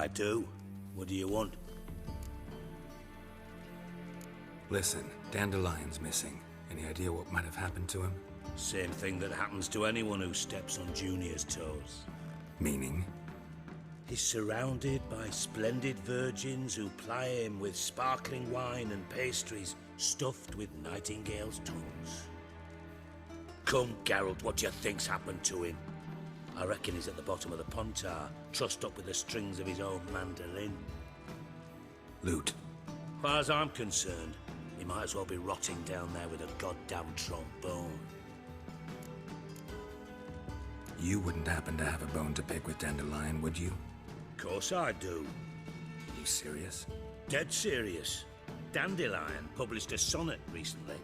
I do. What do you want? Listen, Dandelion's missing. Any idea what might have happened to him? Same thing that happens to anyone who steps on Junior's toes. Meaning? He's surrounded by splendid virgins who ply him with sparkling wine and pastries stuffed with nightingales' tongues. Come, Geralt, what do you think's happened to him? I reckon he's at the bottom of the Pontar, trussed up with the strings of his own mandolin. Loot. As far as I'm concerned, he might as well be rotting down there with a goddamn trombone. You wouldn't happen to have a bone to pick with Dandelion, would you? Of course I do. You serious? Dead serious. Dandelion published a sonnet recently.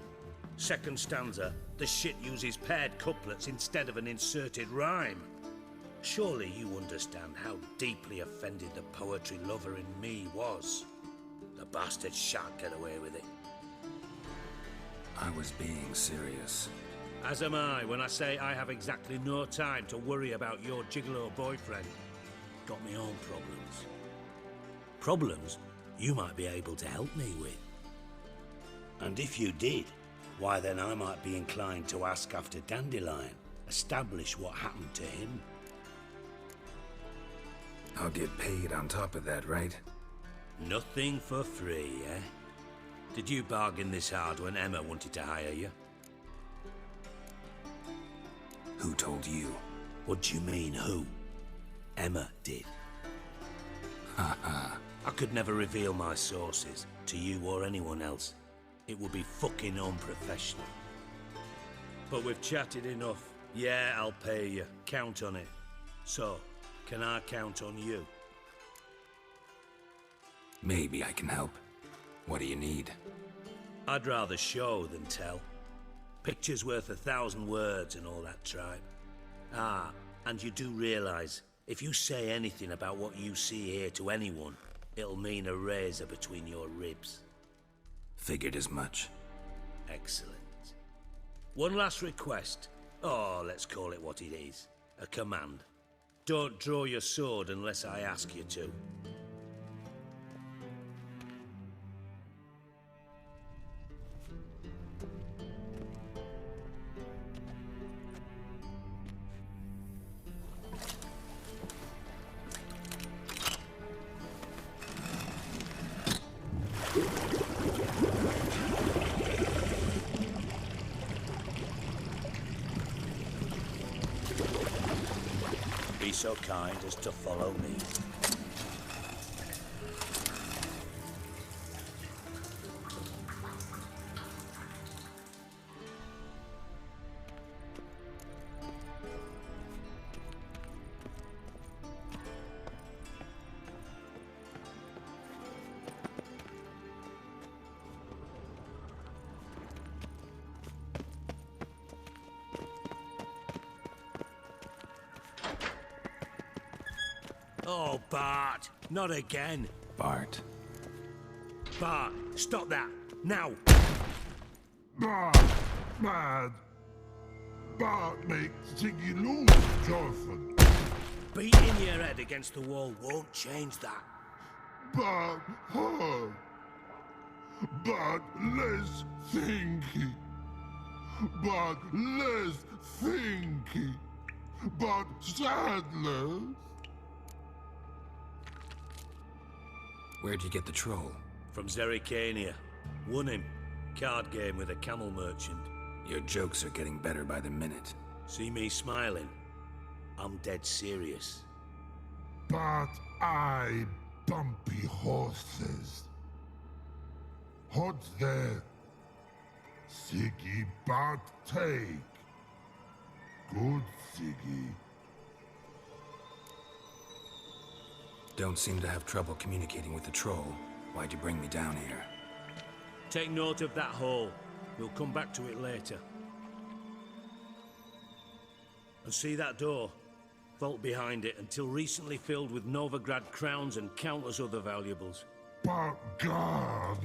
Second stanza, the shit uses paired couplets instead of an inserted rhyme. Surely you understand how deeply offended the poetry lover in me was. The bastard shan't get away with it. I was being serious. As am I when I say I have exactly no time to worry about your gigolo boyfriend. Got me own problems. Problems you might be able to help me with. And if you did, why then I might be inclined to ask after Dandelion, establish what happened to him. I'll get paid on top of that, right? Nothing for free, eh? Did you bargain this hard when Emma wanted to hire you? Who told you? What do you mean, who? Emma did. Haha. I could never reveal my sources to you or anyone else. It would be fucking unprofessional. But we've chatted enough. Yeah, I'll pay you. Count on it. So, can I count on you? Maybe I can help. What do you need? I'd rather show than tell. Picture's worth 1,000 words and all that tripe. Ah, and you do realize, if you say anything about what you see here to anyone, it'll mean a razor between your ribs. Figured as much. Excellent. One last request. Oh, let's call it what it is. A command. Don't draw your sword unless I ask you to. Be so kind as to follow me. Oh, Bart, not again. Bart. Bart, stop that, now. Bart, mad. Bart makes Ziggy lose, Jonathan. Beating your head against the wall won't change that. Bart hard. Bart less thinky. Bart less thinky. Bart sadless. Where'd you get the troll? From Zerrikania. Won him. Card game with a camel merchant. Your jokes are getting better by the minute. See me smiling? I'm dead serious. But I bumpy horses. Hod's there. Siggy but take. Good Siggy. Don't seem to have trouble communicating with the troll. Why'd you bring me down here? Take note of that hole. We'll come back to it later. And see that door? Vault behind it, until recently filled with Novigrad crowns and countless other valuables. But God,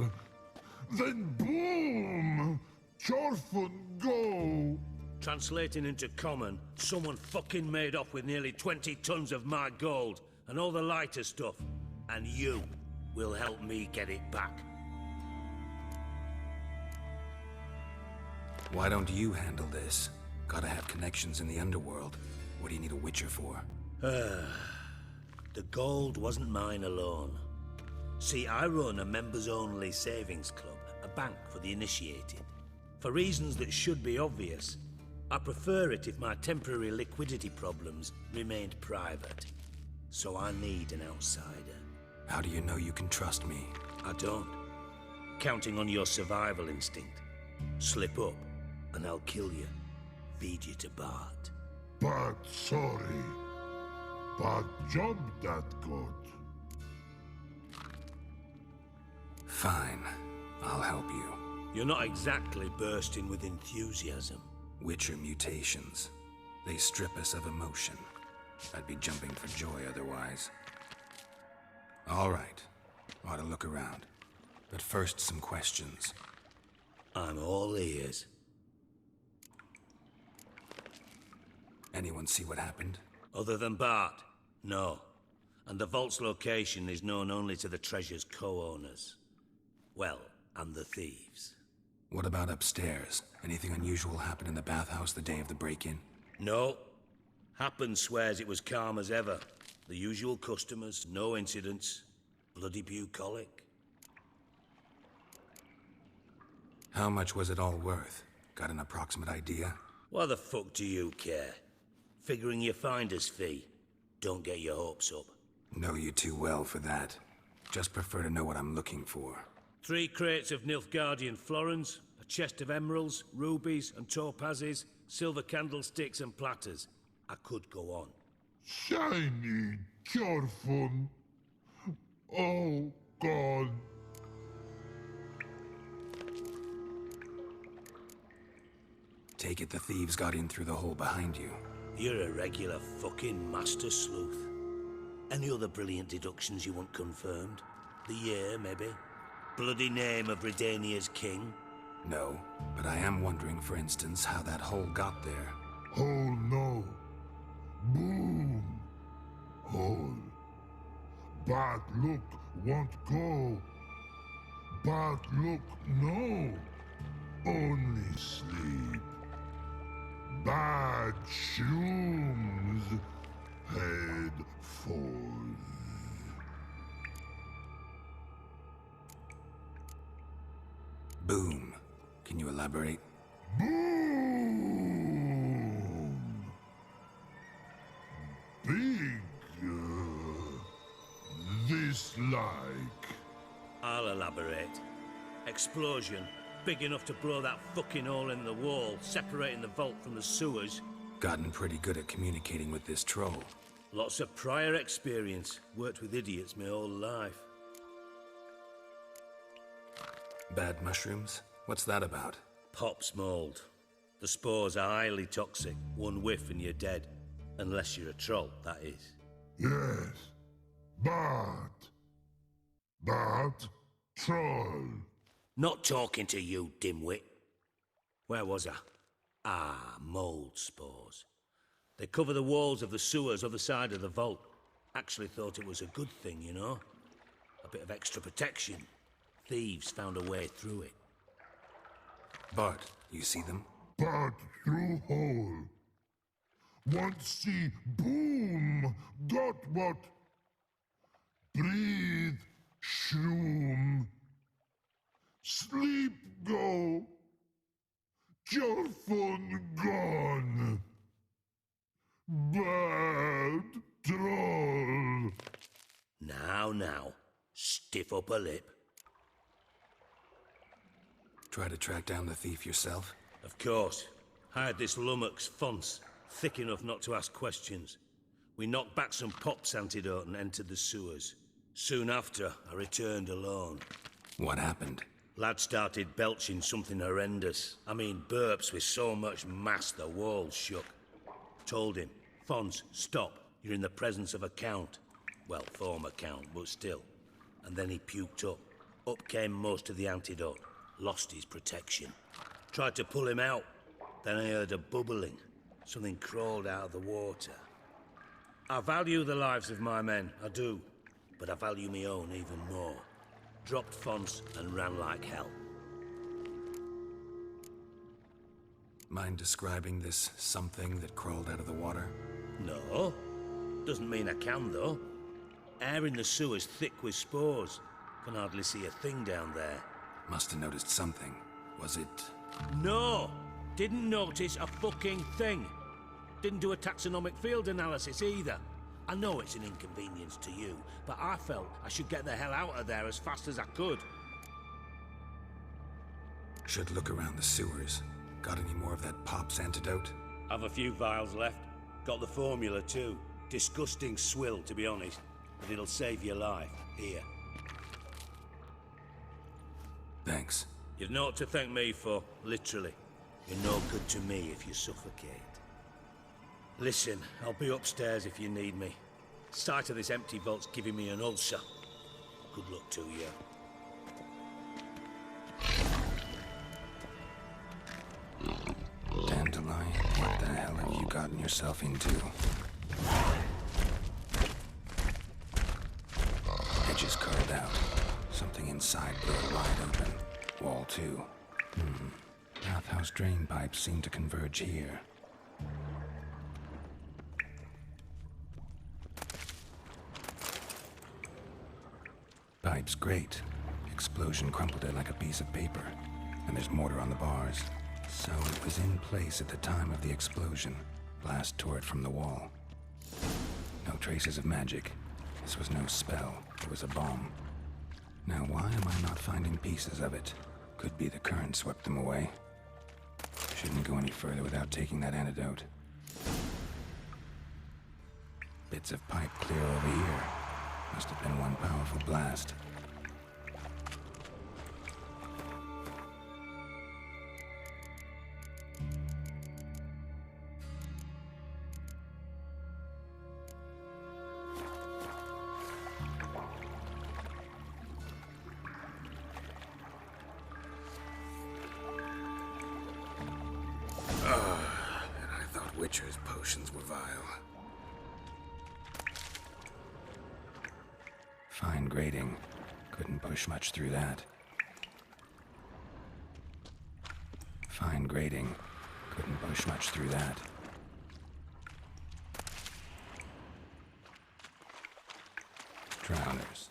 then boom! Chorfun go! Translating into common, someone fucking made off with nearly 20 tons of my gold, and all the lighter stuff. And you will help me get it back. Why don't you handle this? Gotta have connections in the underworld. What do you need a witcher for? The gold wasn't mine alone. See, I run a members-only savings club, a bank for the initiated. For reasons that should be obvious, I prefer it if my temporary liquidity problems remained private. So I need an outsider. How do you know you can trust me? I don't. Counting on your survival instinct. Slip up, and I'll kill you. Feed you to Bart. But sorry. But job that good. Fine. I'll help you. You're not exactly bursting with enthusiasm. Witcher mutations. They strip us of emotion. I'd be jumping for joy otherwise. All right. Ought to look around. But first, some questions. I'm all ears. Anyone see what happened? Other than Bart? No. And the vault's location is known only to the treasure's co-owners. Well, and the thieves. What about upstairs? Anything unusual happen in the bathhouse the day of the break-in? No. Happen swears it was calm as ever. The usual customers, no incidents. Bloody bucolic. How much was it all worth? Got an approximate idea? Why the fuck do you care? Figuring your finder's fee. Don't get your hopes up. Know you too well for that. Just prefer to know what I'm looking for. 3 crates of Nilfgaardian florins, a chest of emeralds, rubies and topazes, silver candlesticks and platters. I could go on. Shiny, cheerful. Oh, God. Take it the thieves got in through the hole behind you. You're a regular fucking master sleuth. Any other brilliant deductions you want confirmed? The year, maybe? Bloody name of Redania's king? No, but I am wondering, for instance, how that hole got there. Hole no. Boom. Hole. Bad look won't go. Bad look no. Only sleep. Bad shoes. Head falls. Boom. Can you elaborate? Boom! Big. This like. I'll elaborate. Explosion. Big enough to blow that fucking hole in the wall, separating the vault from the sewers. Gotten pretty good at communicating with this troll. Lots of prior experience. Worked with idiots my whole life. Bad mushrooms? What's that about? Pops mold. The spores are highly toxic. One whiff and you're dead. Unless you're a troll, that is. Yes. But. Troll. Not talking to you, dimwit. Where was I? Ah, mold spores. They cover the walls of the sewers other side of the vault. Actually thought it was a good thing, you know? A bit of extra protection. Thieves found a way through it. Bart, you see them? But through hole. Want see boom. Got what? Breathe. Shroom. Sleep go. Your phone gone. Bad troll. Now. Stiff up a lip. Try to track down the thief yourself? Of course. Hired this lummox, Fons. Thick enough not to ask questions. We knocked back some pops antidote and entered the sewers. Soon after, I returned alone. What happened? Lad started belching something horrendous. I mean, burps with so much mass the walls shook. Told him, Fons, stop. You're in the presence of a count. Well, former count, but still. And then he puked up. Up came most of the antidote. Lost his protection. Tried to pull him out. Then I heard a bubbling. Something crawled out of the water. I value the lives of my men, I do. but I value my own even more. Dropped fonts and ran like hell. Mind describing this something that crawled out of the water? No. Doesn't mean I can, though. Air in the sewer's thick with spores. Can hardly see a thing down there. Must have noticed something. Was it... No! Didn't notice a fucking thing. Didn't do a taxonomic field analysis either. I know it's an inconvenience to you, but I felt I should get the hell out of there as fast as I could. Should look around the sewers. Got any more of that Pop's antidote? Have a few vials left. Got the formula too. Disgusting swill, to be honest. But it'll save your life. Here. Thanks. You've naught to thank me for, literally. You're no good to me if you suffocate. Listen, I'll be upstairs if you need me. Sight of this empty vault's giving me an ulcer. Good luck to you. Dandelion, what the hell have you gotten yourself into? Edges curled out. Something inside blew wide open. Wall too. Bathhouse drain pipes seem to converge here. Pipe's great. Explosion crumpled it like a piece of paper. And there's mortar on the bars. So it was in place at the time of the explosion. Blast tore it from the wall. No traces of magic. This was no spell. It was a bomb. Now why am I not finding pieces of it? Could be the current swept them away. Shouldn't go any further without taking that antidote. Bits of pipe clear over here. Must have been one powerful blast. And I thought Witcher's potions were vile. Fine grating. Couldn't push much through that. Fine grating. Couldn't push much through that. Drowners.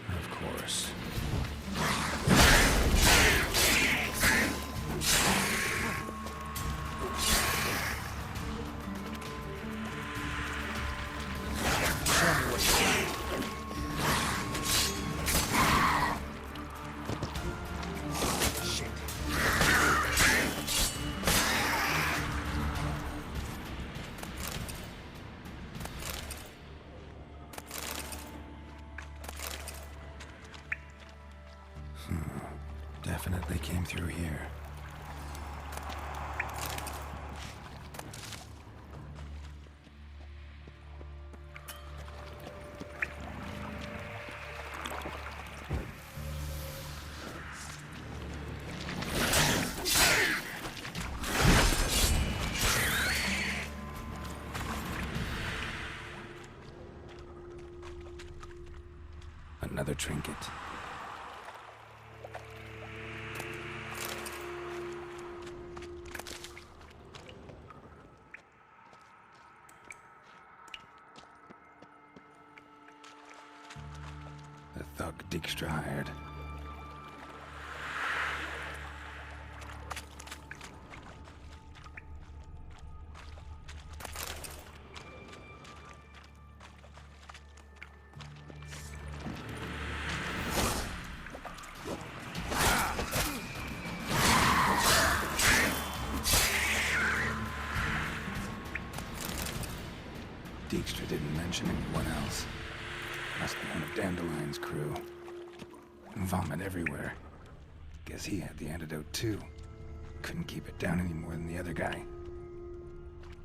Of course. Definitely came through here. Another trinket. The thug Dijkstra hired. Dijkstra didn't mention anyone else. Must be one of Dandelion's crew. Vomit everywhere. Guess he had the antidote too. Couldn't keep it down any more than the other guy.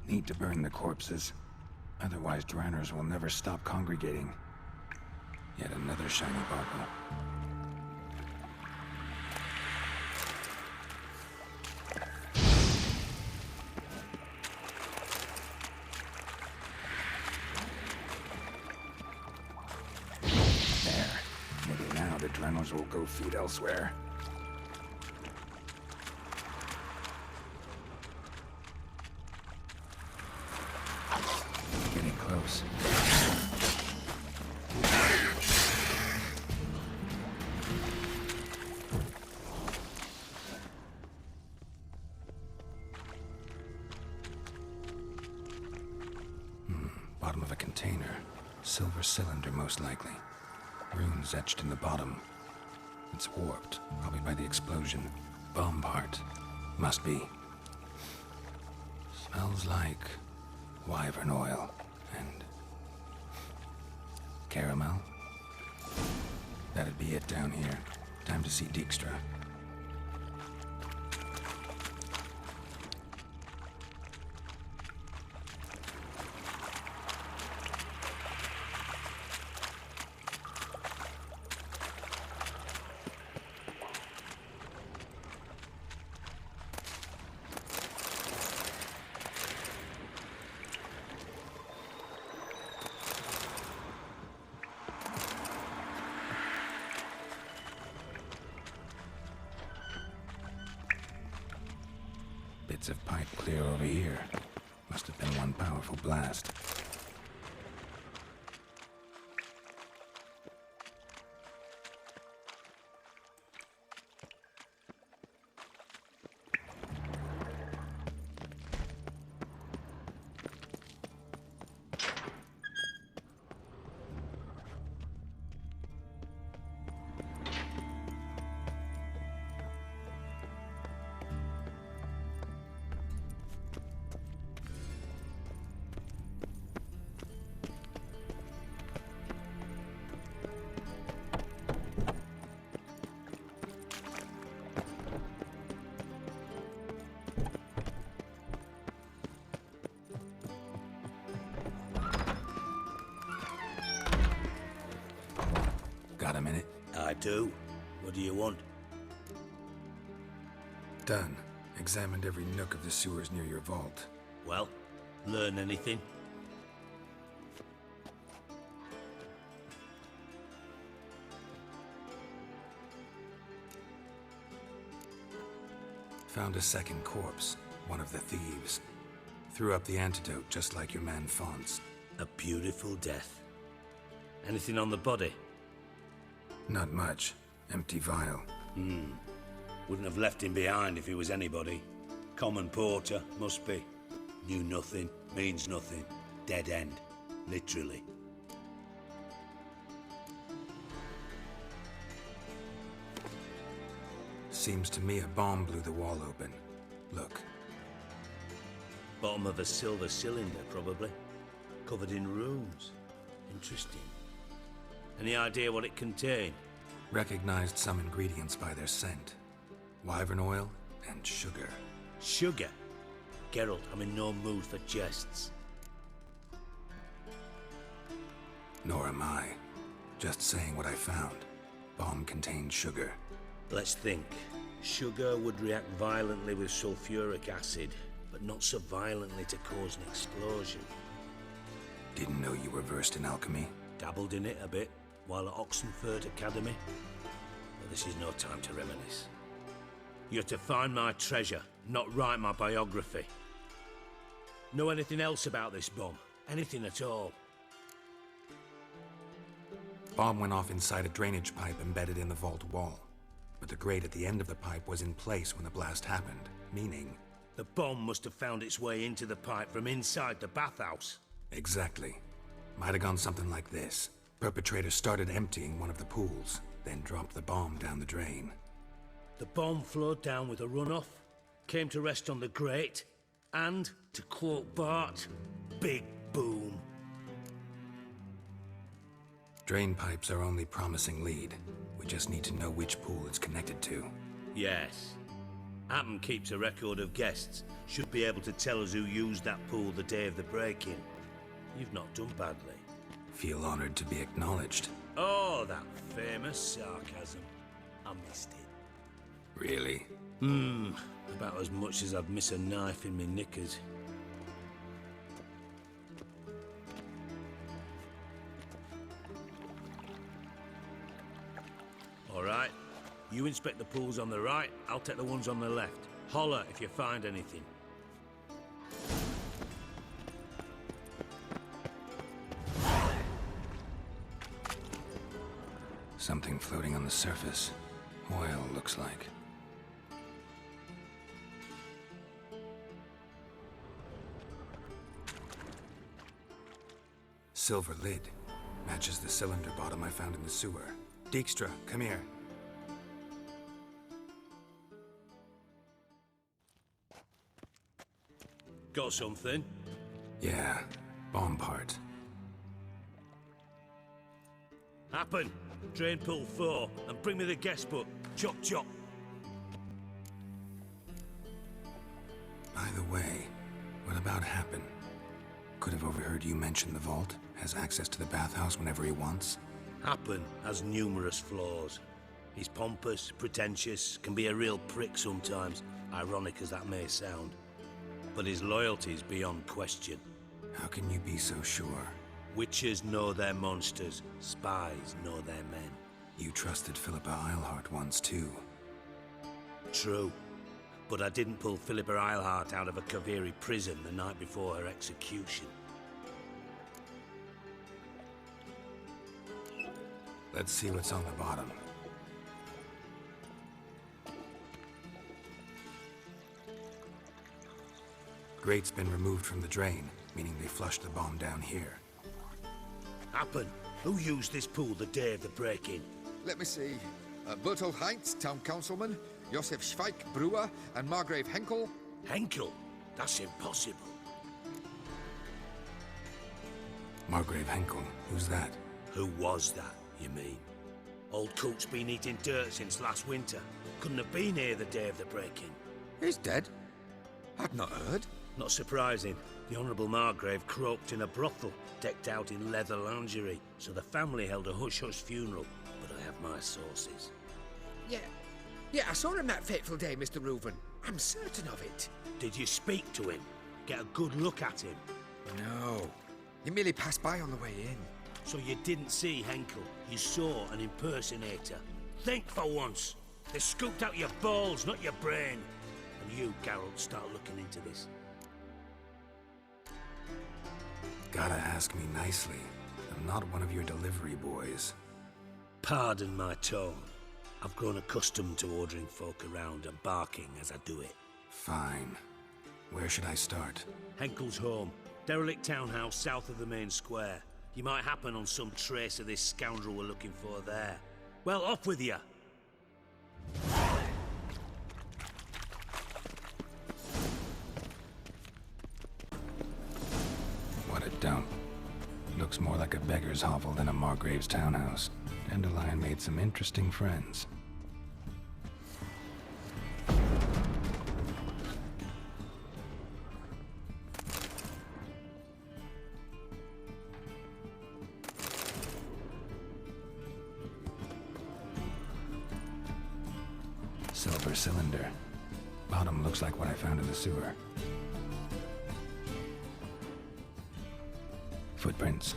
Need to burn the corpses. Otherwise drowners will never stop congregating. Yet another shiny bauble. There. Maybe now the Dremels will go feed elsewhere. Getting close. Bottom of a container. Silver cylinder, most likely. Runes etched in the bottom. It's warped, probably by the explosion. Bomb part. Must be. Smells like wyvern oil and caramel. That'd be it down here. Time to see Dijkstra. Bits of pipe clear over here. Must have been one powerful blast. Got a minute? I do. What do you want? Done. Examined every nook of the sewers near your vault. Well, learn anything? Found a second corpse. One of the thieves. Threw up the antidote just like your man Font's. A beautiful death. Anything on the body? Not much. Empty vial. Wouldn't have left him behind if he was anybody. Common porter, must be. Knew nothing, means nothing. Dead end. Literally. Seems to me a bomb blew the wall open. Look. Bottom of a silver cylinder, probably. Covered in runes. Interesting. Any idea what it contained? Recognized some ingredients by their scent. Wyvern oil and sugar. Sugar? Geralt, I'm in no mood for jests. Nor am I. Just saying what I found. Bomb contained sugar. Let's think. Sugar would react violently with sulfuric acid, but not so violently to cause an explosion. Didn't know you were versed in alchemy. Dabbled in it a bit while at Oxenford Academy. But this is no time to reminisce. You're to find my treasure, not write my biography. Know anything else about this bomb? Anything at all? Bomb went off inside a drainage pipe embedded in the vault wall. But the grate at the end of the pipe was in place when the blast happened, meaning... The bomb must have found its way into the pipe from inside the bathhouse. Exactly. Might have gone something like this. Perpetrator started emptying one of the pools, then dropped the bomb down the drain. The bomb flowed down with a runoff, came to rest on the grate, and, to quote Bart, big boom. Drain pipes are only promising lead. We just need to know which pool it's connected to. Yes. Appen keeps a record of guests. Should be able to tell us who used that pool the day of the break-in. You've not done badly. Feel honored to be acknowledged. Oh, that famous sarcasm. I missed it. Really? About as much as I'd miss a knife in my knickers. All right. You inspect the pools on the right, I'll take the ones on the left. Holler if you find anything. Something floating on the surface. Oil, looks like. Silver lid. Matches the cylinder bottom I found in the sewer. Dijkstra, come here. Got something? Yeah, bomb part. Happen. Drain pool 4, and bring me the guest book. Chop chop. By the way, what about Happen? Could have overheard you mention the vault. Has access to the bathhouse whenever he wants. Happen has numerous flaws. He's pompous, pretentious, can be a real prick sometimes, ironic as that may sound. But his loyalty's beyond question. How can you be so sure? Witches know their monsters, spies know their men. You trusted Philippa Eilhart once too. True. But I didn't pull Philippa Eilhart out of a Kaviri prison the night before her execution. Let's see what's on the bottom. Grate's been removed from the drain, meaning they flushed the bomb down here. Happen. Who used this pool the day of the break-in? Let me see. Bertolt Heinz, town councilman, Josef Schweik, brewer, and Margrave Henkel. Henkel? That's impossible. Margrave Henkel, who's that? Who was that, you mean? Old coot's been eating dirt since last winter. Couldn't have been here the day of the break-in. He's dead? I'd not heard. Not surprising. The Honourable Margrave croaked in a brothel, decked out in leather lingerie, so the family held a hush-hush funeral. But I have my sources. Yeah, I saw him that fateful day, Mr. Reuven. I'm certain of it. Did you speak to him? Get a good look at him? No. He merely passed by on the way in. So you didn't see Henkel, you saw an impersonator. Think for once. They scooped out your balls, not your brain. And you, Geralt, start looking into this. Gotta ask me nicely. I'm not one of your delivery boys. Pardon my tone. I've grown accustomed to ordering folk around and barking as I do it. Fine. Where should I start? Henkel's home. Derelict townhouse south of the main square. You might happen on some trace of this scoundrel we're looking for there. Well, off with you! What a dump. Looks more like a beggar's hovel than a Margrave's townhouse. Dandelion made some interesting friends. Silver cylinder. Bottom looks like what I found in the sewer. Footprints.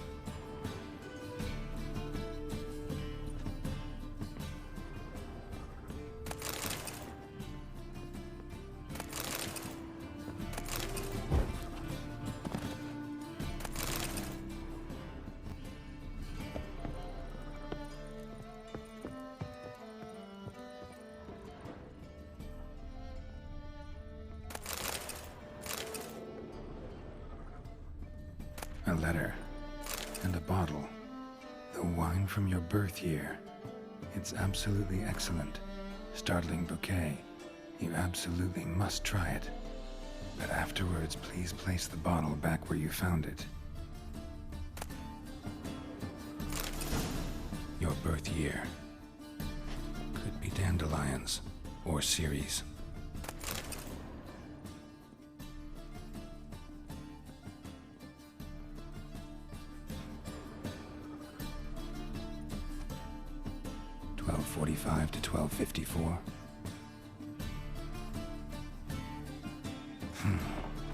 A letter. And a bottle. The wine from your birth year. It's absolutely excellent. Startling bouquet. You absolutely must try it. But afterwards, please place the bottle back where you found it. Your birth year. Could be dandelions. Or Ceres. 1245 to 1254.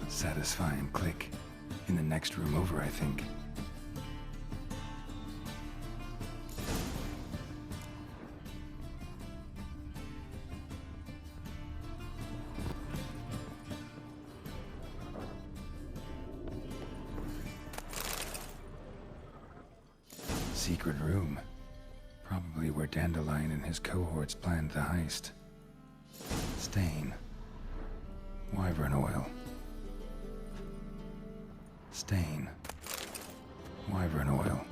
Satisfying click. In the next room over, I think. Secret room. Probably where Dandelion and his cohorts planned the heist. Stain. Wyvern oil. Stain. Wyvern oil.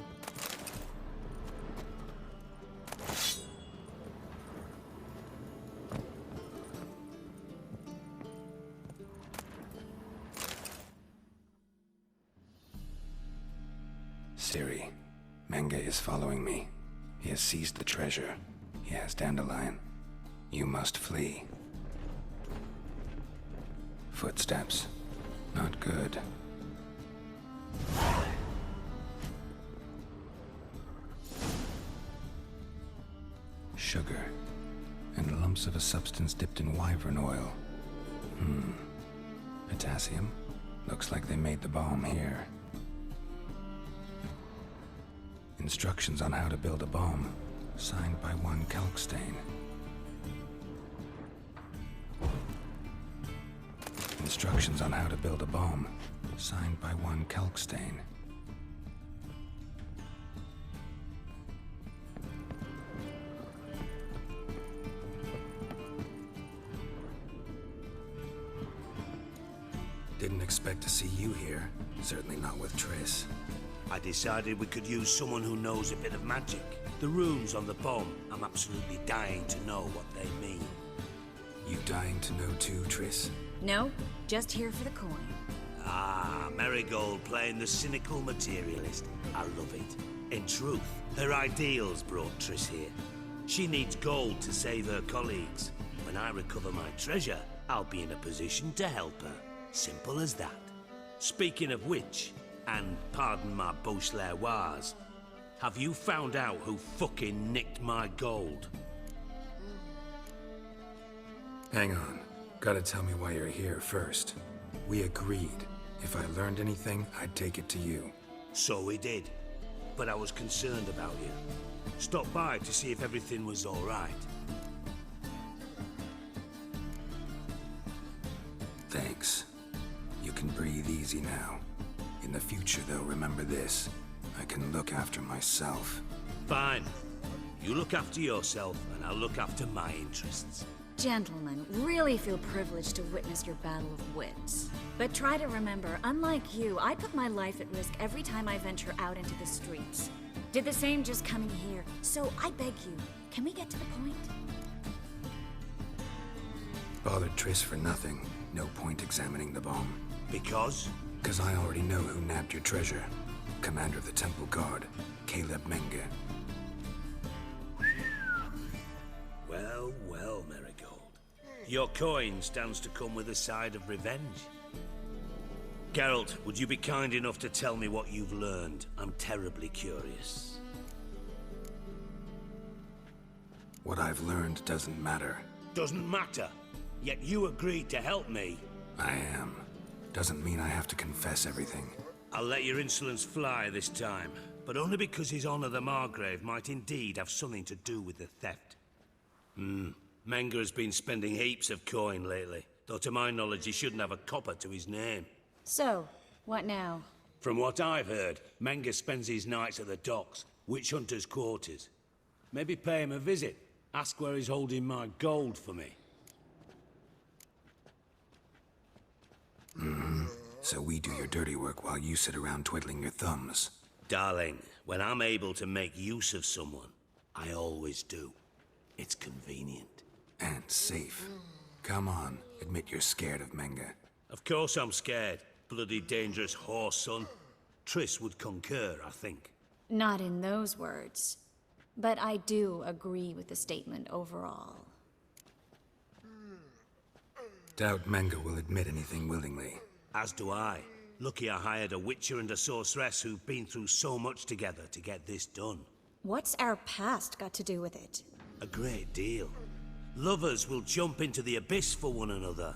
Ciri. Menge is following me. He has seized the treasure. He has Dandelion. You must flee. Footsteps. Not good. Sugar. And lumps of a substance dipped in wyvern oil. Potassium? Looks like they made the bomb here. Instructions on how to build a bomb, signed by one Kalkstain. Instructions on how to build a bomb, signed by one Kalkstain. Didn't expect to see you here. Certainly not with Triss. I decided we could use someone who knows a bit of magic. The runes on the bomb, I'm absolutely dying to know what they mean. You dying to know too, Triss? No, just here for the coin. Ah, Marigold playing the cynical materialist. I love it. In truth, her ideals brought Triss here. She needs gold to save her colleagues. When I recover my treasure, I'll be in a position to help her. Simple as that. Speaking of which, and pardon my Beauclervois, have you found out who fucking nicked my gold? Hang on. Gotta tell me why you're here first. We agreed. If I learned anything, I'd take it to you. So we did. But I was concerned about you. Stopped by to see if everything was all right. Thanks. You can breathe easy now. In the future, though, remember this. I can look after myself. Fine. You look after yourself, and I'll look after my interests. Gentlemen, really feel privileged to witness your battle of wits. But try to remember, unlike you, I put my life at risk every time I venture out into the streets. Did the same just coming here. So I beg you, can we get to the point? Bothered Triss for nothing. No point examining the bomb. Because? Because I already know who nabbed your treasure. Commander of the Temple Guard, Celeb Menge. Well, well, Marigold. Your coin stands to come with a side of revenge. Geralt, would you be kind enough to tell me what you've learned? I'm terribly curious. What I've learned doesn't matter. Doesn't matter. Yet you agreed to help me. I am. Doesn't mean I have to confess everything. I'll let your insolence fly this time, but only because His Honor the Margrave might indeed have something to do with the theft. Menge has been spending heaps of coin lately, though to my knowledge he shouldn't have a copper to his name. So, what now? From what I've heard, Menge spends his nights at the docks, witch hunter's quarters. Maybe pay him a visit, ask where he's holding my gold for me. So we do your dirty work while you sit around twiddling your thumbs. Darling, when I'm able to make use of someone, I always do. It's convenient. And safe. Come on, admit you're scared of Menge. Of course I'm scared. Bloody dangerous whore, son. Triss would concur, I think. Not in those words. But I do agree with the statement overall. Doubt Menge will admit anything willingly. As do I. Lucky I hired a witcher and a sorceress who've been through so much together to get this done. What's our past got to do with it? A great deal. Lovers will jump into the abyss for one another.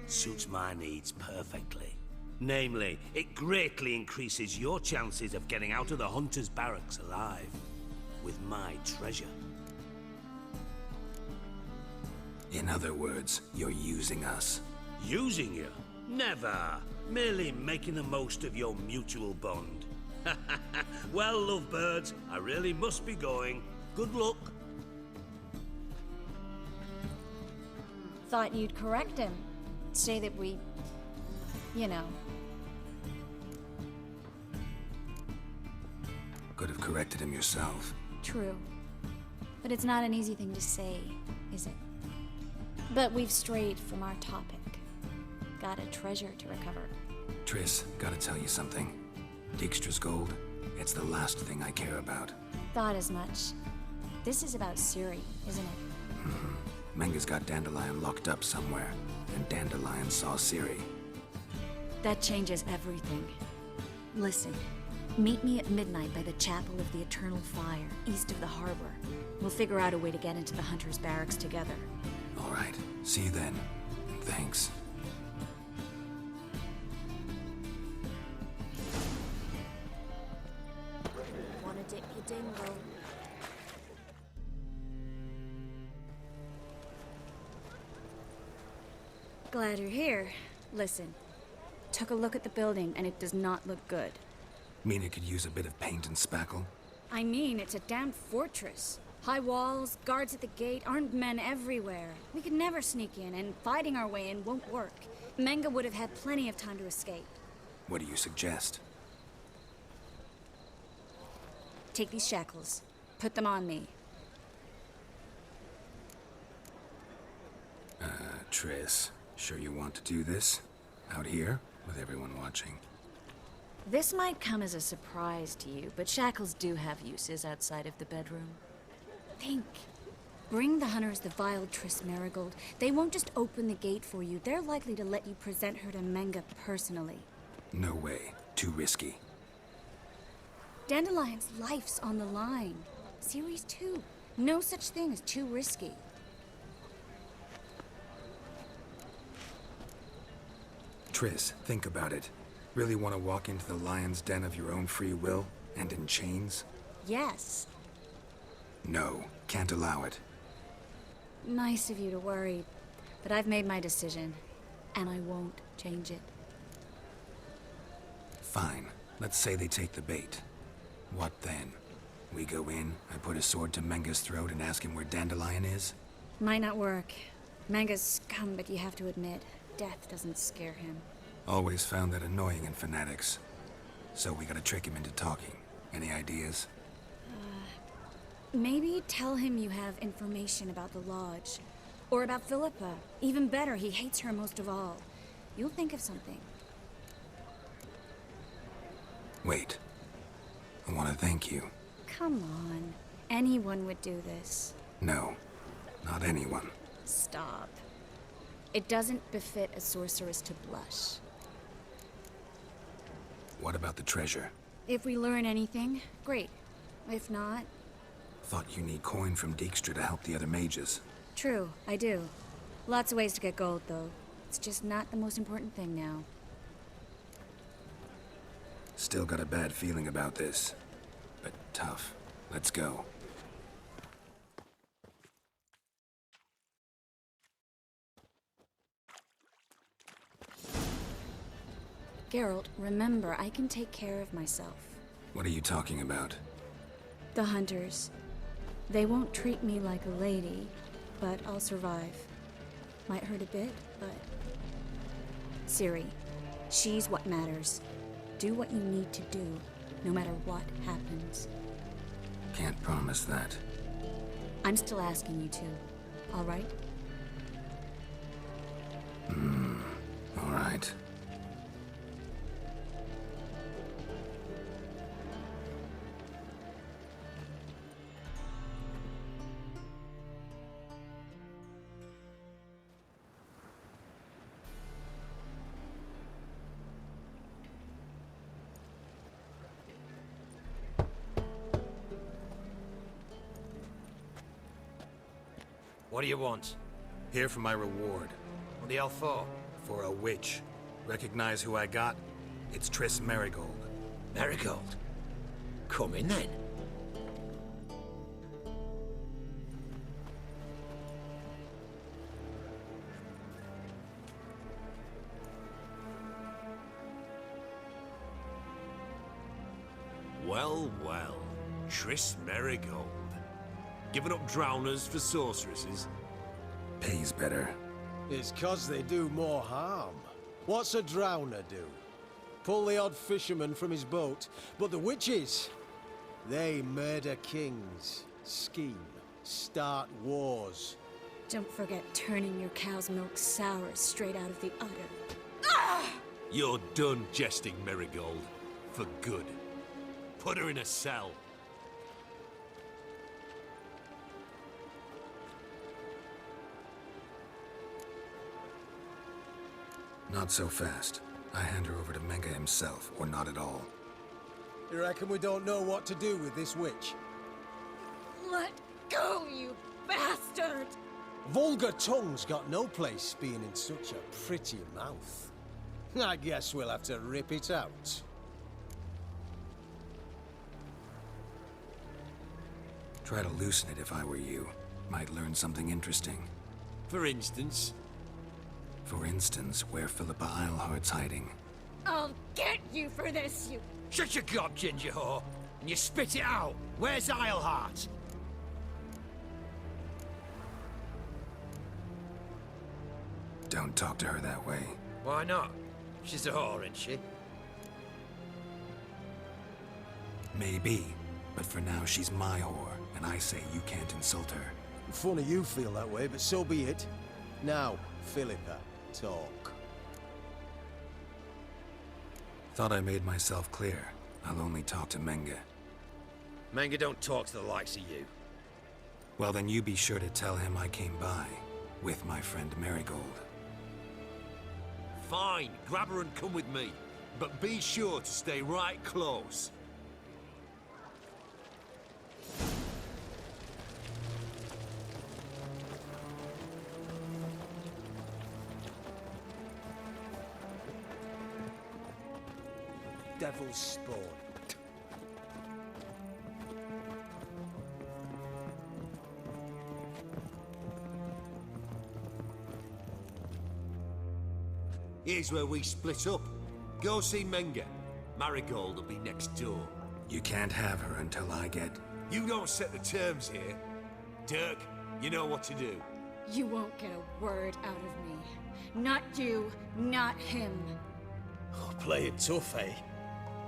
Suits my needs perfectly. Namely, it greatly increases your chances of getting out of the hunter's barracks alive. With my treasure. In other words, you're using us. Using you? Never. Merely making the most of your mutual bond. Well, lovebirds, I really must be going. Good luck. Thought you'd correct him. Say that we... you know. Could have corrected him yourself. True. But it's not an easy thing to say, is it? But we've strayed from our topic. Got a treasure to recover. Triss, gotta tell you something. Dijkstra's gold, it's the last thing I care about. Thought as much. This is about Ciri, isn't it? Menge's got Dandelion locked up somewhere, and Dandelion saw Ciri. That changes everything. Listen, meet me at midnight by the Chapel of the Eternal Fire, east of the harbor. We'll figure out a way to get into the Hunter's barracks together. All right, see you then. And thanks. Wanna dip your dingle? Glad you're here. Listen, took a look at the building and it does not look good. Mean it could use a bit of paint and spackle? I mean, it's a damn fortress. High walls, guards at the gate, armed men everywhere. We could never sneak in, and fighting our way in won't work. Menge would have had plenty of time to escape. What do you suggest? Take these shackles. Put them on me. Triss, sure you want to do this? Out here, with everyone watching? This might come as a surprise to you, but shackles do have uses outside of the bedroom. Think. Bring the hunters the vile Triss Marigold. They won't just open the gate for you. They're likely to let you present her to Menge personally. No way. Too risky. Dandelion's life's on the line. Ciri's too. No such thing as too risky. Triss, think about it. Really want to walk into the lion's den of your own free will, and in chains? Yes. No, can't allow it. Nice of you to worry, but I've made my decision, and I won't change it. Fine. Let's say they take the bait. What then? We go in, I put a sword to Menge's throat and ask him where Dandelion is? Might not work. Menge's scum, but you have to admit, death doesn't scare him. Always found that annoying in fanatics. So we gotta trick him into talking. Any ideas? Maybe tell him you have information about the Lodge. Or about Philippa. Even better, he hates her most of all. You'll think of something. Wait. I want to thank you. Come on. Anyone would do this. No, not anyone. Stop. It doesn't befit a sorceress to blush. What about the treasure? If we learn anything, great. If not... Thought you need coin from Dijkstra to help the other mages. True, I do. Lots of ways to get gold, though. It's just not the most important thing now. Still got a bad feeling about this. But tough. Let's go. Geralt, remember, I can take care of myself. What are you talking about? The hunters. They won't treat me like a lady, but I'll survive. Might hurt a bit, but... Ciri, she's what matters. Do what you need to do, no matter what happens. Can't promise that. I'm still asking you to, all right? All right. What do you want? Here for my reward. What the hell for? For a witch. Recognize who I got? It's Triss Merigold. Marigold. Come in then. Well, well. Triss Merigold. Giving up drowners for sorceresses? Pays better. It's 'cause they do more harm. What's a drowner do? Pull the odd fisherman from his boat. But the witches, they murder kings, scheme, start wars. Don't forget turning your cow's milk sour straight out of the udder. You're done jesting, Merigold. For good. Put her in a cell. Not so fast. I hand her over to Menge himself, or not at all. You reckon we don't know what to do with this witch? Let go, you bastard! Vulgar tongue's got no place being in such a pretty mouth. I guess we'll have to rip it out. Try to loosen it if I were you. Might learn something interesting. For instance? For instance, where Philippa Eilhart's hiding. I'll get you for this, you... Shut your gob, ginger whore, and you spit it out. Where's Eilhart? Don't talk to her that way. Why not? She's a whore, isn't she? Maybe, but for now she's my whore, and I say you can't insult her. Funny you feel that way, but so be it. Now, Philippa, talk. Thought I made myself clear. I'll only talk to Menge. Menge don't talk to the likes of you. Well, then you be sure to tell him I came by, with my friend Merigold. Fine, grab her and come with me. But be sure to stay right close. Devil's spawn. Here's where we split up. Go see Menge. Marigold will be next door. You can't have her until I get... You don't set the terms here. Dirk, you know what to do. You won't get a word out of me. Not you, not him. Oh, play it tough, eh?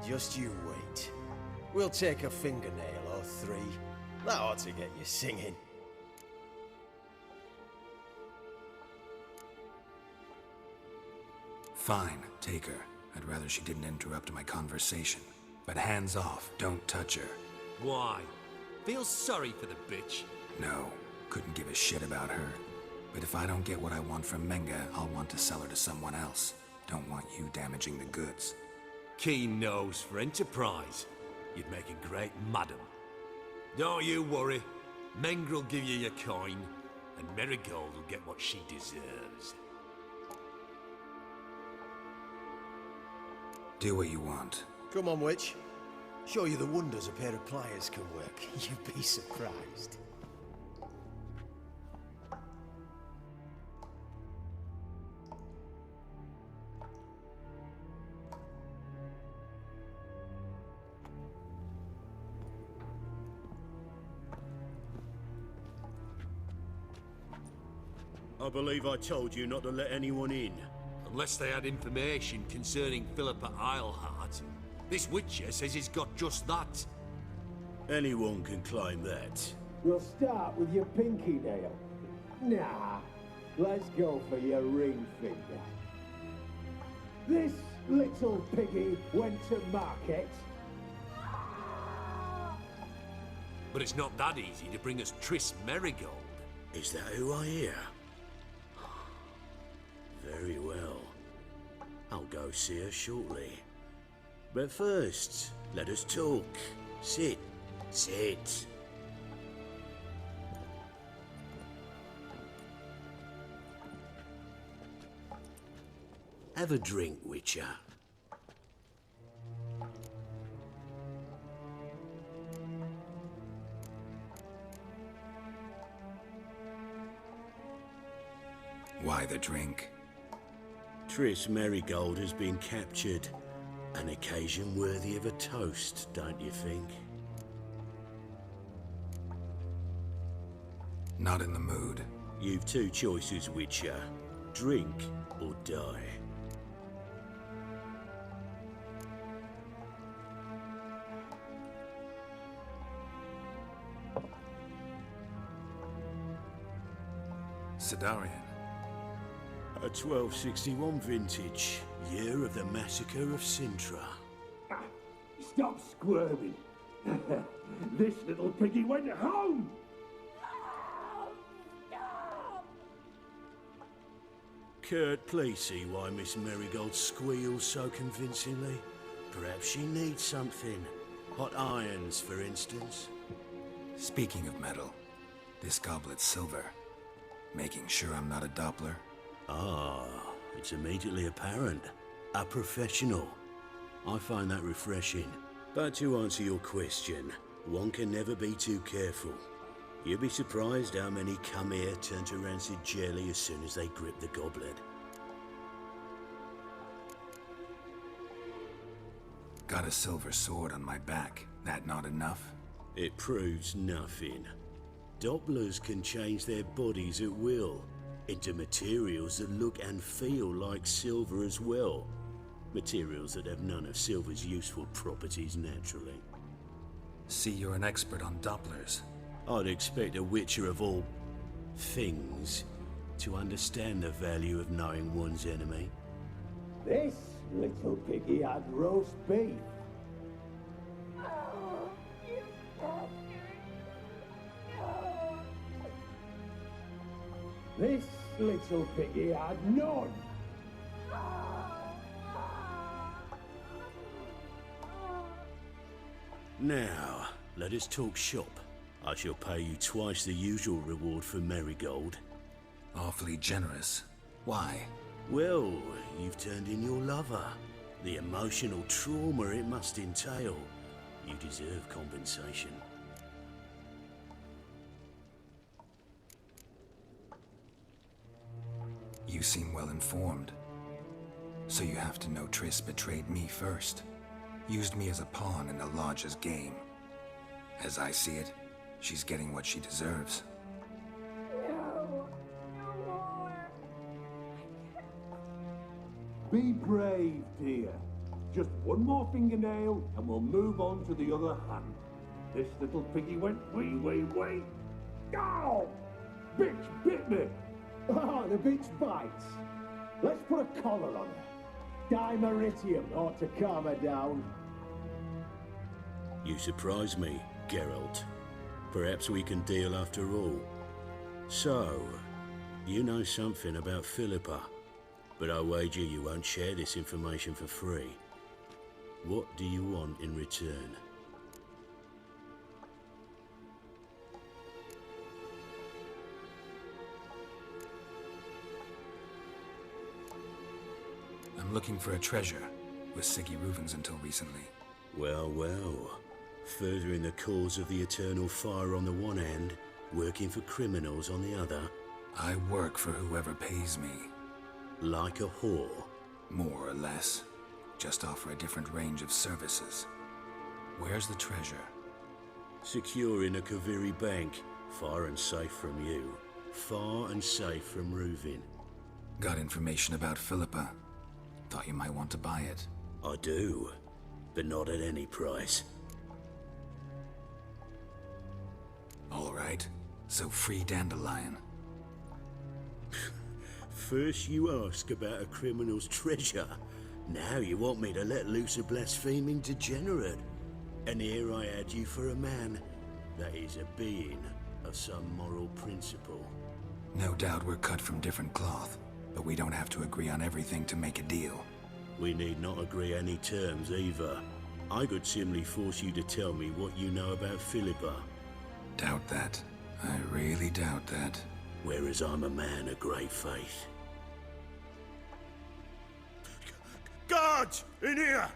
Just you wait. We'll take a fingernail or three. That ought to get you singing. Fine, take her. I'd rather she didn't interrupt my conversation. But hands off, don't touch her. Why? Feel sorry for the bitch? No, couldn't give a shit about her. But if I don't get what I want from Menge, I'll want to sell her to someone else. Don't want you damaging the goods. Keen nose for enterprise. You'd make a great madam. Don't you worry. Menge will give you your coin, and Merigold will get what she deserves. Do what you want. Come on, witch. Show you the wonders a pair of pliers can work. You'd be surprised. I believe I told you not to let anyone in. Unless they had information concerning Philippa Eilhart. This witcher says he's got just that. Anyone can claim that. We'll start with your pinky nail. Nah, let's go for your ring finger. This little piggy went to market. But it's not that easy to bring us Triss Merigold. Is that who I hear? Very well. I'll go see her shortly. But first, let us talk. Sit. Sit. Have a drink, Witcher. Why the drink? Triss Merigold has been captured. An occasion worthy of a toast, don't you think? Not in the mood. You've two choices, Witcher. Drink or die. Sidarian. A 1261 vintage, year of the massacre of Sintra. Stop squirming. This little piggy went home. Kurt, please see why Miss Merigold squeals so convincingly. Perhaps she needs something. Hot irons, for instance. Speaking of metal, this goblet's silver. Making sure I'm not a Doppler. Ah, it's immediately apparent. A professional. I find that refreshing. But to answer your question, one can never be too careful. You'd be surprised how many come here turn to rancid jelly as soon as they grip the goblet. Got a silver sword on my back. That not enough? It proves nothing. Dopplers can change their bodies at will, into materials that look and feel like silver as well. Materials that have none of silver's useful properties naturally. See, you're an expert on Dopplers. I'd expect a Witcher of all things to understand the value of knowing one's enemy. This little piggy had roast beef. This little piggy had none. Now, let us talk shop. I shall pay you twice the usual reward for Merigold. Awfully generous. Why? Well, you've turned in your lover. The emotional trauma it must entail. You deserve compensation. You seem well informed. So you have to know Triss betrayed me first. Used me as a pawn in the Lodge's game. As I see it, she's getting what she deserves. No, no more. Be brave, dear. Just one more fingernail and we'll move on to the other hand. This little piggy went wee. Oh! Bitch bit me! Oh, the bitch bites. Let's put a collar on her. Dimeritium ought to calm her down. You surprise me, Geralt. Perhaps we can deal after all. So, you know something about Philippa, but I wager you won't share this information for free. What do you want in return? I'm looking for a treasure. Was Kont Reuven'in until recently. Well, well. Furthering the cause of the eternal fire on the one hand, working for criminals on the other. I work for whoever pays me. Like a whore? More or less. Just offer a different range of services. Where's the treasure? Secure in a Kaviri bank. Far and safe from you. Far and safe from Reuven'in. Got information about Philippa. Thought you might want to buy it. I do, but not at any price. All right, so free Dandelion. First you ask about a criminal's treasure. Now you want me to let loose a blaspheming degenerate. And here I had you for a man. That is a being of some moral principle. No doubt we're cut from different cloth, but we don't have to agree on everything to make a deal. We need not agree any terms either. I could simply force you to tell me what you know about Philippa. Doubt that. I really doubt that. Whereas I'm a man of great faith. Guards! In here!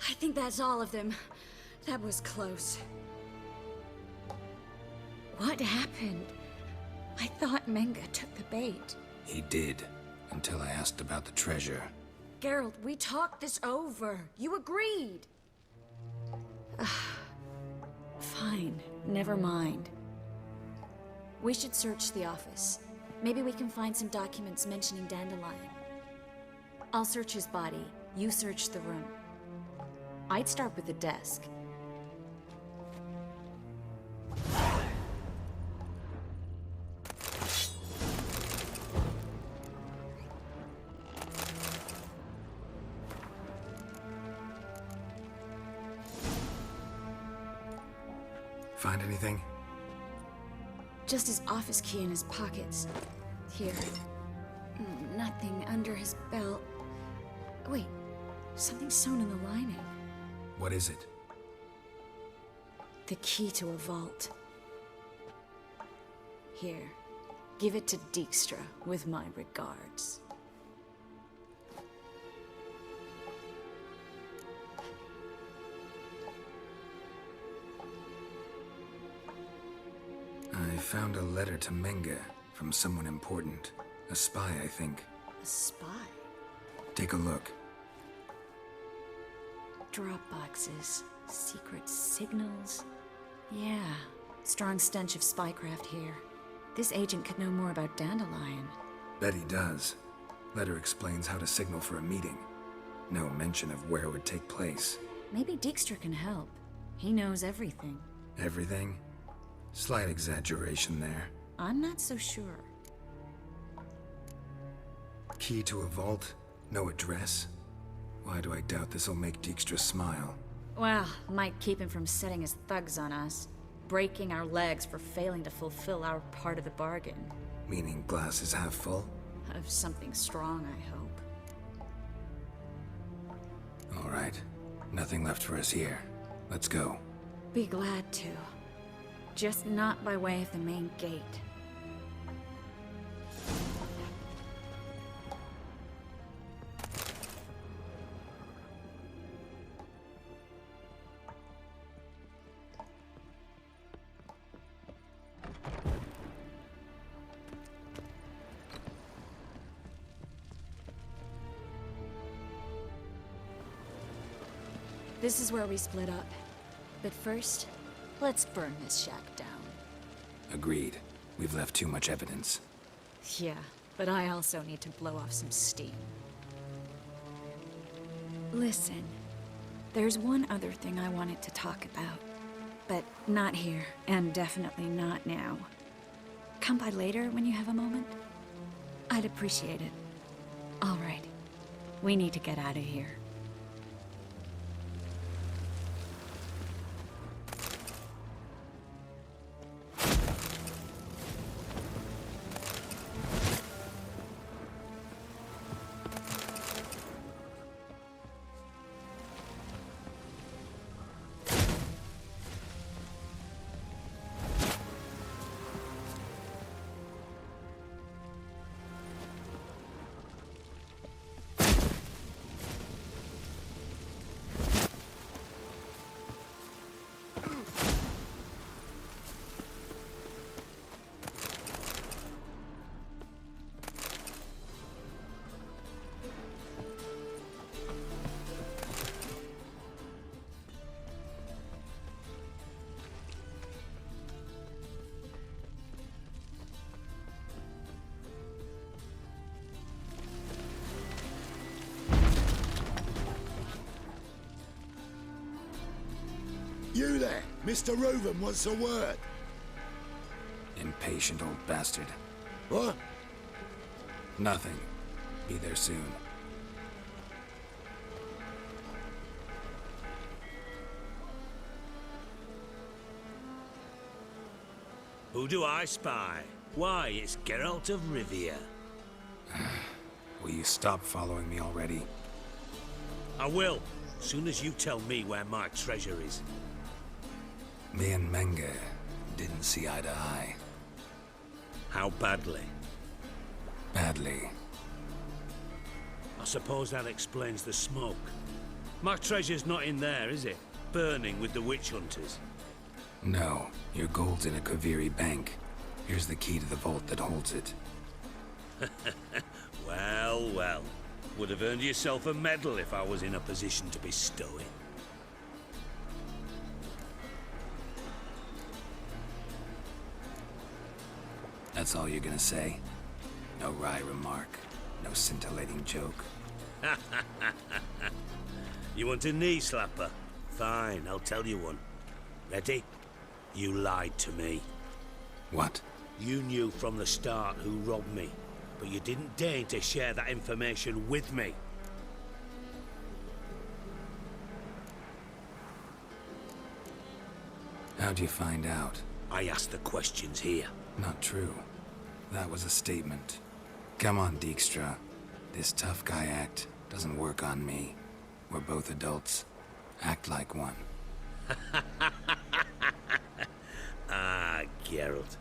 I think that's all of them. That was close. What happened? I thought Menge took the bait. He did, until I asked about the treasure. Geralt, we talked this over. You agreed. Fine, never mind. We should search the office. Maybe we can find some documents mentioning Dandelion. I'll search his body. You search the room. I'd start with the desk. Find anything? Just his office key in his pockets. Here. Nothing under his belt. Wait, something sewn in the lining. What is it? The key to a vault. Here, give it to Dijkstra with my regards. I found a letter to Menge from someone important. A spy, I think. A spy? Take a look. Drop boxes, secret signals. Yeah, strong stench of spycraft here. This agent could know more about Dandelion. Bet he does. Letter explains how to signal for a meeting. No mention of where it would take place. Maybe Dijkstra can help. He knows everything. Everything? Slight exaggeration there. I'm not so sure. Key to a vault? No address? Why do I doubt this'll make Dijkstra smile? Well, might keep him from setting his thugs on us. Breaking our legs for failing to fulfill our part of the bargain. Meaning glass is half full? Of something strong, I hope. All right. Nothing left for us here. Let's go. Be glad to. Just not by way of the main gate. This is where we split up. But first, let's burn this shack down. Agreed. We've left too much evidence. Yeah, but I also need to blow off some steam. Listen, there's one other thing I wanted to talk about. But not here, and definitely not now. Come by later when you have a moment? I'd appreciate it. All right. We need to get out of here. You there, Mr. Reuven'in wants a word. Impatient old bastard. What? Nothing. Be there soon. Who do I spy? Why, it's Geralt of Rivia. Will you stop following me already? I will, soon as you tell me where my treasure is. Me and Menge didn't see eye to eye. How badly? Badly. I suppose that explains the smoke. My treasure's not in there, is it? Burning with the witch hunters. No, your gold's in a Kaviri bank. Here's the key to the vault that holds it. Well, well. Would have earned yourself a medal if I was in a position to bestow it. That's all you're gonna say? No wry remark, no scintillating joke. You want a knee slapper? Fine, I'll tell you one. Ready? You lied to me. What? You knew from the start who robbed me, but you didn't deign to share that information with me. How'd you find out? I asked the questions here. Not true. That was a statement. Come on, Dijkstra. This tough guy act doesn't work on me. We're both adults. Act like one. Ah, Geralt.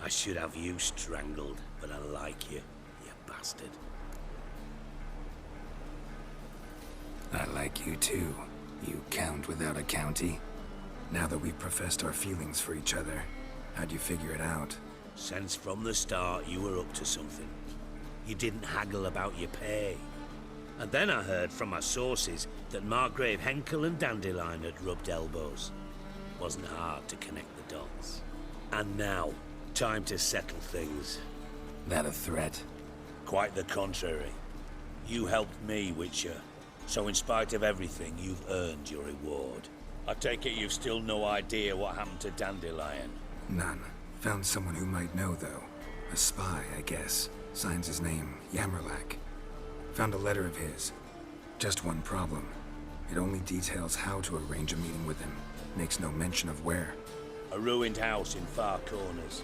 I should have you strangled, but I like you, you bastard. I like you too, you count without a county. Now that we've professed our feelings for each other, how'd you figure it out? Since from the start you were up to something. You didn't haggle about your pay. And then I heard from my sources that Margrave Henckel and Dandelion had rubbed elbows. Wasn't hard to connect the dots. And now, time to settle things. That a threat? Quite the contrary. You helped me, Witcher. So in spite of everything, you've earned your reward. I take it you've still no idea what happened to Dandelion? None. Found someone who might know, though. A spy, I guess. Signs his name, Yammerlack. Found a letter of his. Just one problem. It only details how to arrange a meeting with him. Makes no mention of where. A ruined house in Far Corners.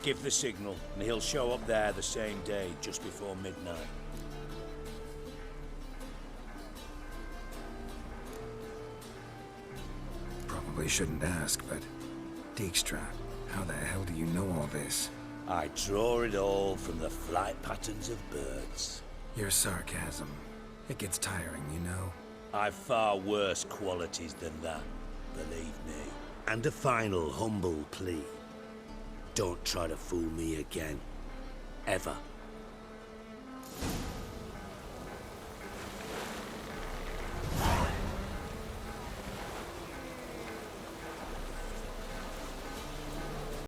Give the signal, and he'll show up there the same day, just before midnight. Probably shouldn't ask, but... Dijkstra, how the hell do you know all this? I draw it all from the flight patterns of birds. Your sarcasm. It gets tiring, you know? I've far worse qualities than that, believe me. And a final humble plea. Don't try to fool me again. Ever.